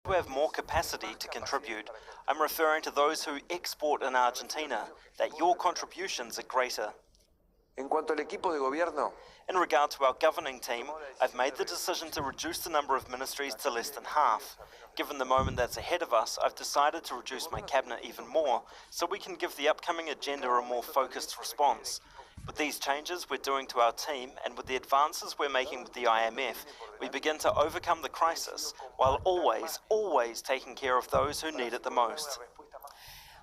who have more capacity to contribute. I'm referring to those who export in Argentina, that your contributions are greater. En cuanto al equipo de gobierno, in regard to our governing team, I've made the decision to reduce the number of ministries to less than half. Given the moment that's ahead of us, I've decided to reduce my cabinet even more, so we can give the upcoming agenda a more focused response. With these changes we're doing to our team, and with the advances we're making with the IMF, we begin to overcome the crisis, while always taking care of those who need it the most.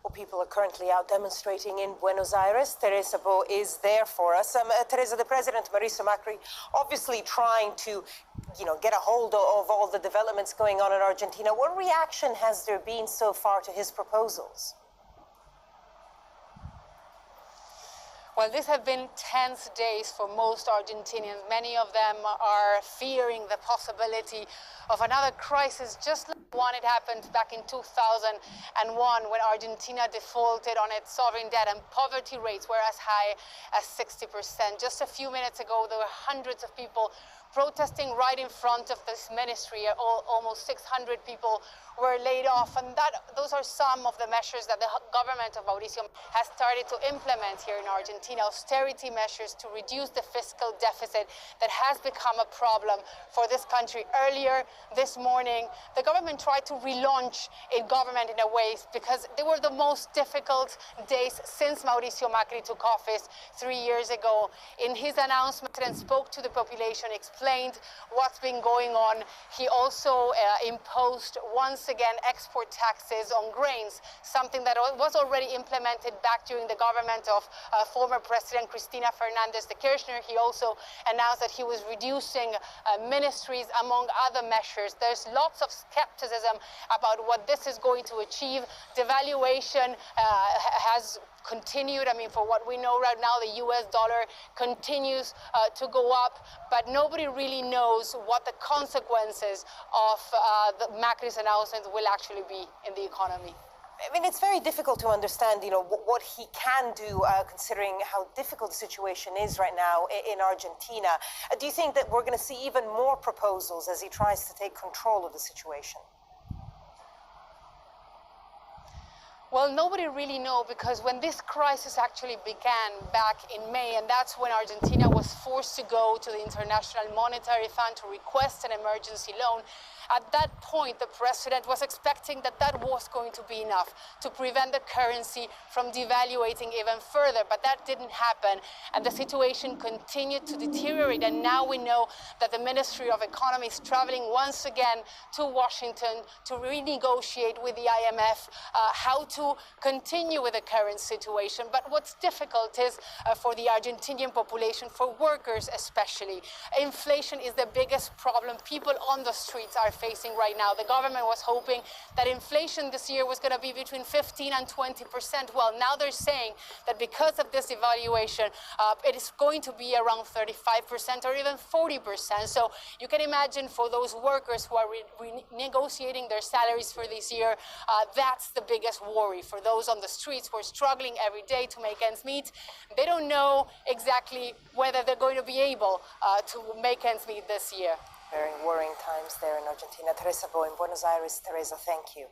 Well, people are currently out demonstrating in Buenos Aires. Teresa Bo is there for us. Teresa, the President, Mauricio Macri, obviously trying to, get a hold of all the developments going on in Argentina. What reaction has there been so far to his proposals? Well, these have been tense days for most Argentinians. Many of them are fearing the possibility of another crisis, just like one it happened back in 2001 when Argentina defaulted on its sovereign debt and poverty rates were as high as 60%. Just a few minutes ago, there were hundreds of people protesting right in front of this ministry. Almost 600 people were laid off, and those are some of the measures that the government of Mauricio has started to implement here in Argentina. Austerity measures to reduce the fiscal deficit that has become a problem for this country. Earlier this morning, the government tried to relaunch its government in a way because they were the most difficult days since Mauricio Macri took office 3 years ago. In his announcement, and spoke to the population, explained what's been going on. He also imposed once again export taxes on grains, something that was already implemented back during the government of former President Cristina Fernandez de Kirchner. He also announced that he was reducing ministries, among other measures. There's lots of skepticism about what this is going to achieve. Devaluation has continued. For what we know right now, the US dollar continues to go up, but nobody really knows what the consequences of the Macri's announcement will actually be in the economy. It's very difficult to understand, what he can do, considering how difficult the situation is right now in Argentina. Do you think that we're going to see even more proposals as he tries to take control of the situation? Well, nobody really knows, because when this crisis actually began back in May, and that's when Argentina was forced to go to the International Monetary Fund to request an emergency loan, at that point, the president was expecting that was going to be enough to prevent the currency from devaluating even further, but that didn't happen, and the situation continued to deteriorate, and now we know that the Ministry of Economy is traveling once again to Washington to renegotiate with the IMF how to continue with the current situation. But what's difficult is for the Argentinian population, for workers especially. Inflation is the biggest problem people on the streets are facing right now. The government was hoping that inflation this year was going to be between 15 and 20%. Well, now they're saying that because of this devaluation, it is going to be around 35% or even 40%. So you can imagine for those workers who are renegotiating their salaries for this year, that's the biggest worry. For those on the streets who are struggling every day to make ends meet, they don't know exactly whether they're going to be able to make ends meet this year. Very worrying times there in Argentina. Teresa Bo in Buenos Aires. Teresa, thank you.